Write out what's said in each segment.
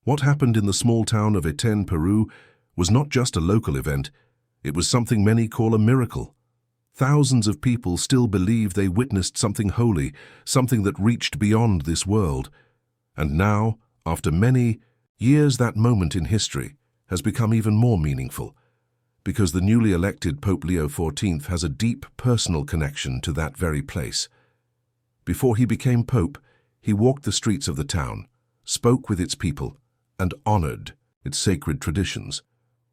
What happened in the small town of Eten, Peru, was not just a local event, it was something many call a miracle. Thousands of people still believe they witnessed something holy, something that reached beyond this world. And now, after many years, that moment in history has become even more meaningful, because the newly elected Pope Leo XIV has a deep personal connection to that very place. Before he became Pope, he walked the streets of the town, spoke with its people, and honored its sacred traditions.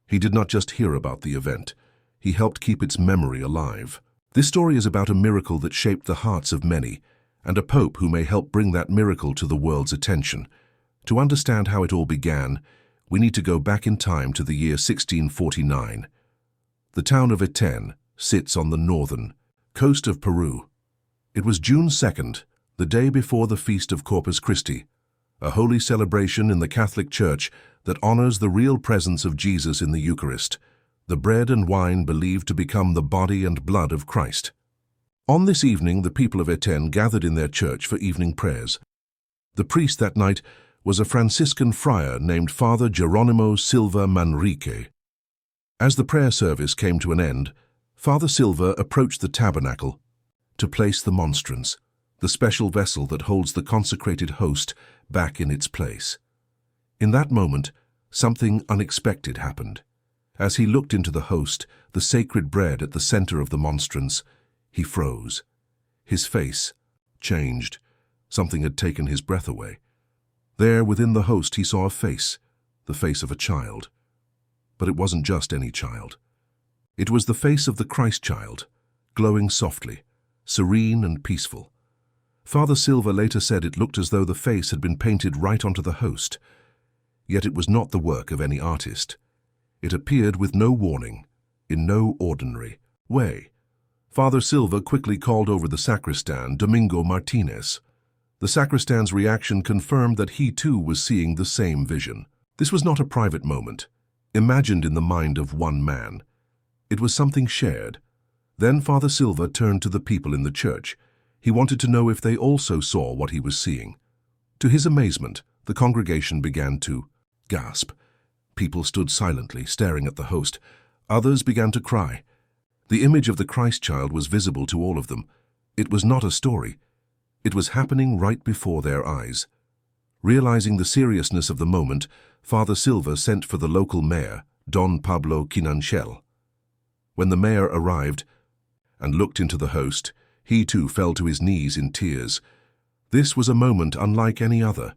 He did not just hear about the event, he helped keep its memory alive. This story is about a miracle that shaped the hearts of many, and a Pope who may help bring that miracle to the world's attention. To understand how it all began, we need to go back in time to the year 1649. The town of Eten sits on the northern coast of Peru. It was June 2nd, the day before the feast of Corpus Christi, a holy celebration in the Catholic Church that honors the real presence of Jesus in the Eucharist, the bread and wine believed to become the body and blood of Christ. On this evening, the people of Eten gathered in their church for evening prayers. The priest that night was a Franciscan friar named Father Geronimo Silva Manrique. As the prayer service came to an end, Father Silva approached the tabernacle to place the monstrance, the special vessel that holds the consecrated host, back in its place. In that moment, something unexpected happened. As he looked into the host, the sacred bread at the center of the monstrance, he froze. His face changed. Something had taken his breath away. There, within the host, he saw a face, the face of a child. But it wasn't just any child. It was the face of the Christ child, glowing softly, serene and peaceful. Father Silva later said it looked as though the face had been painted right onto the host. Yet it was not the work of any artist. It appeared with no warning, in no ordinary way. Father Silva quickly called over the sacristan, Domingo Martinez. The sacristan's reaction confirmed that he too was seeing the same vision. This was not a private moment, imagined in the mind of one man. It was something shared. Then Father Silva turned to the people in the church. He wanted to know if they also saw what he was seeing. To his amazement, the congregation began to gasp. People stood silently, staring at the host. Others began to cry. The image of the Christ child was visible to all of them. It was not a story. It was happening right before their eyes. Realizing the seriousness of the moment, Father Silva sent for the local mayor, Don Pablo Quinanchel. When the mayor arrived and looked into the host, he too fell to his knees in tears. This was a moment unlike any other.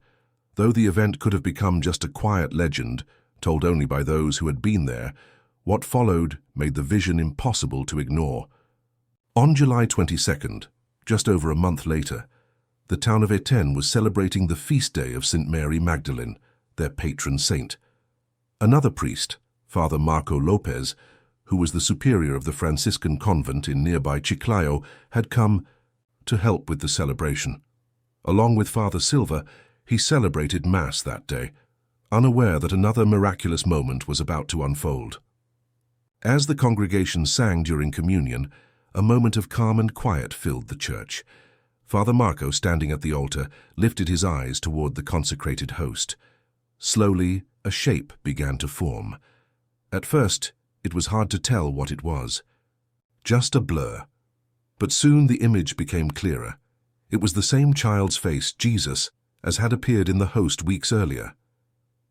Though the event could have become just a quiet legend, told only by those who had been there, what followed made the vision impossible to ignore. On July 22nd, just over a month later, the town of Eten was celebrating the feast day of St. Mary Magdalene, their patron saint. Another priest, Father Marco Lopez, who was the superior of the Franciscan convent in nearby Chiclayo, had come to help with the celebration. Along with Father Silva, he celebrated Mass that day, unaware that another miraculous moment was about to unfold. As the congregation sang during communion, a moment of calm and quiet filled the church. Father Marco, standing at the altar, lifted his eyes toward the consecrated host. Slowly, a shape began to form. At first, it was hard to tell what it was. Just a blur. But soon the image became clearer. It was the same child's face, Jesus, as had appeared in the host weeks earlier.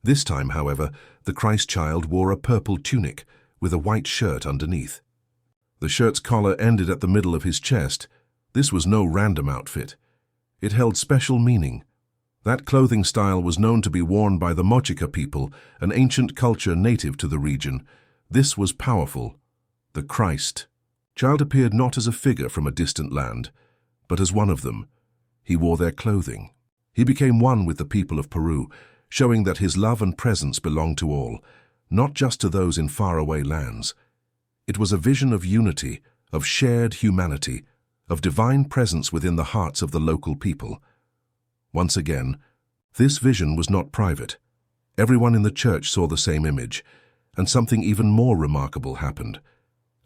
This time, however, the Christ child wore a purple tunic with a white shirt underneath. The shirt's collar ended at the middle of his chest. This was no random outfit. It held special meaning. That clothing style was known to be worn by the Mochica people, an ancient culture native to the region. This was powerful. The Christ child appeared not as a figure from a distant land, but as one of them. He wore their clothing. He became one with the people of Peru, showing that his love and presence belonged to all, not just to those in faraway lands. It was a vision of unity, of shared humanity, of divine presence within the hearts of the local people. Once again, this vision was not private. Everyone in the church saw the same image, and something even more remarkable happened.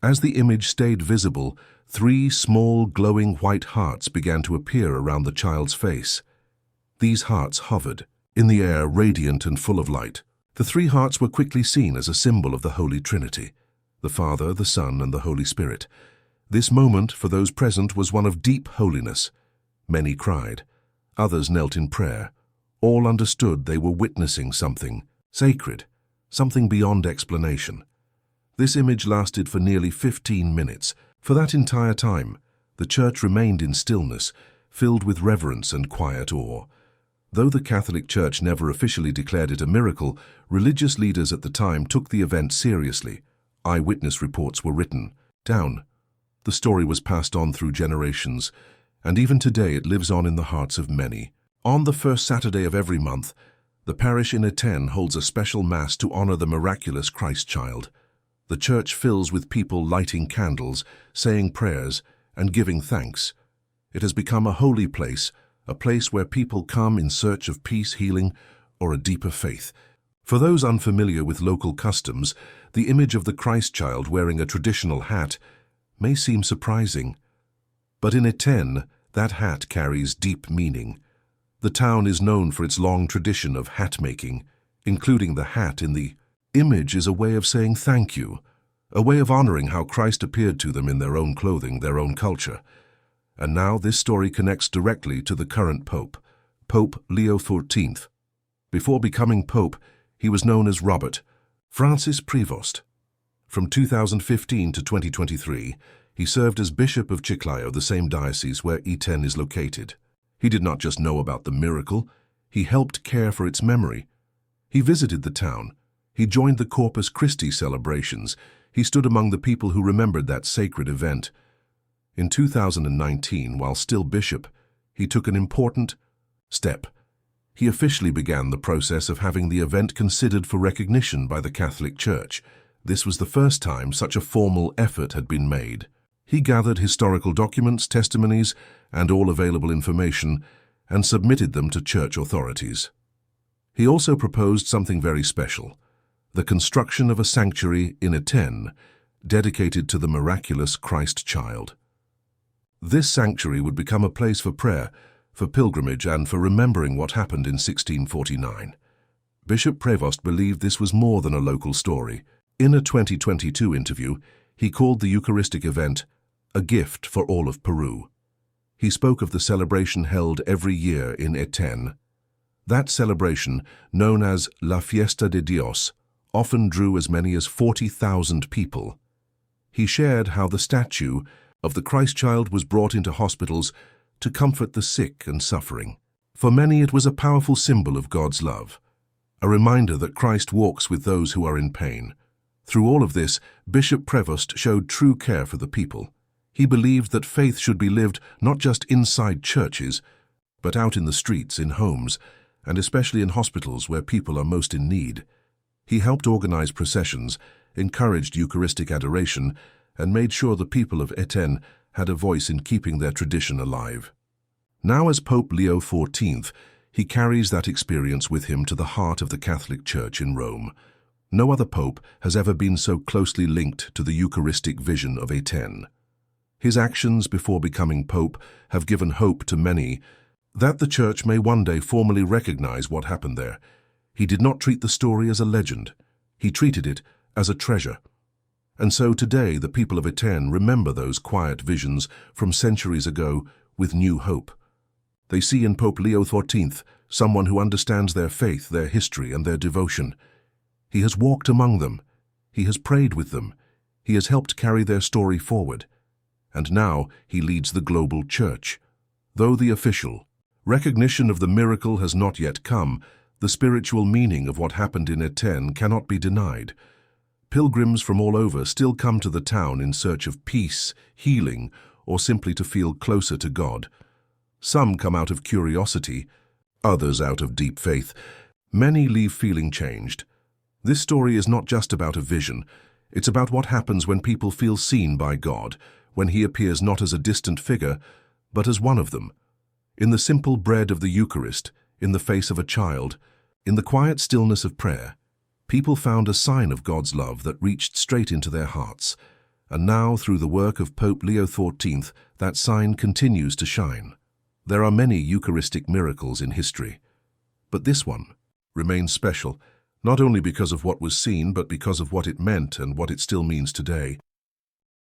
As the image stayed visible, 3 small, glowing white hearts began to appear around the child's face. These hearts hovered, in the air radiant and full of light. The three hearts were quickly seen as a symbol of the Holy Trinity, the Father, the Son, and the Holy Spirit. This moment, for those present, was one of deep holiness. Many cried. Others knelt in prayer. All understood they were witnessing something sacred, something beyond explanation. This image lasted for nearly 15 minutes. For that entire time, the church remained in stillness, filled with reverence and quiet awe. Though the Catholic Church never officially declared it a miracle, religious leaders at the time took the event seriously. Eyewitness reports were written down. The story was passed on through generations, and even today it lives on in the hearts of many. On the first Saturday of every month, the parish in Etienne holds a special Mass to honor the miraculous Christ child. The church fills with people lighting candles, saying prayers, and giving thanks. It has become a holy place, a place where people come in search of peace, healing, or a deeper faith. For those unfamiliar with local customs, the image of the Christ child wearing a traditional hat may seem surprising. But in Etienne, that hat carries deep meaning. The town is known for its long tradition of hat-making. Including the hat in the image is a way of saying thank you, a way of honoring how Christ appeared to them in their own clothing, their own culture. And now this story connects directly to the current Pope, Pope Leo XIV. Before becoming Pope, he was known as Robert Francis Prevost. From 2015 to 2023, he served as Bishop of Chiclayo, the same diocese where Etienne is located. He did not just know about the miracle, he helped care for its memory. He visited the town. He joined the Corpus Christi celebrations. He stood among the people who remembered that sacred event. In 2019, while still bishop, he took an important step. He officially began the process of having the event considered for recognition by the Catholic Church. This was the first time such a formal effort had been made. He gathered historical documents, testimonies, and all available information, and submitted them to church authorities. He also proposed something very special, the construction of a sanctuary in Etienne, dedicated to the miraculous Christ child. This sanctuary would become a place for prayer, for pilgrimage, and for remembering what happened in 1649. Bishop Prevost believed this was more than a local story. In a 2022 interview, he called the Eucharistic event a gift for all of Peru. He spoke of the celebration held every year in Etienne. That celebration, known as La Fiesta de Dios, often drew as many as 40,000 people. He shared how the statue of the Christ child was brought into hospitals to comfort the sick and suffering. For many, it was a powerful symbol of God's love, a reminder that Christ walks with those who are in pain. Through all of this, Bishop Prevost showed true care for the people. He believed that faith should be lived not just inside churches, but out in the streets, in homes, and especially in hospitals where people are most in need. He helped organize processions, encouraged Eucharistic adoration, and made sure the people of Etienne had a voice in keeping their tradition alive. Now, as Pope Leo XIV, he carries that experience with him to the heart of the Catholic Church in Rome. No other pope has ever been so closely linked to the Eucharistic vision of Etienne. His actions before becoming pope have given hope to many that the Church may one day formally recognize what happened there. He did not treat the story as a legend. He treated it as a treasure. And so today the people of Etienne remember those quiet visions from centuries ago with new hope. They see in Pope Leo XIV someone who understands their faith, their history, and their devotion. He has walked among them. He has prayed with them. He has helped carry their story forward. And now he leads the global Church. Though the official recognition of the miracle has not yet come, the spiritual meaning of what happened in Etienne cannot be denied. Pilgrims from all over still come to the town in search of peace, healing, or simply to feel closer to God. Some come out of curiosity, others out of deep faith. Many leave feeling changed. This story is not just about a vision. It's about what happens when people feel seen by God, when He appears not as a distant figure, but as one of them. In the simple bread of the Eucharist, in the face of a child, in the quiet stillness of prayer, people found a sign of God's love that reached straight into their hearts. And now, through the work of Pope Leo XIV, that sign continues to shine. There are many Eucharistic miracles in history. But this one remains special, not only because of what was seen, but because of what it meant and what it still means today.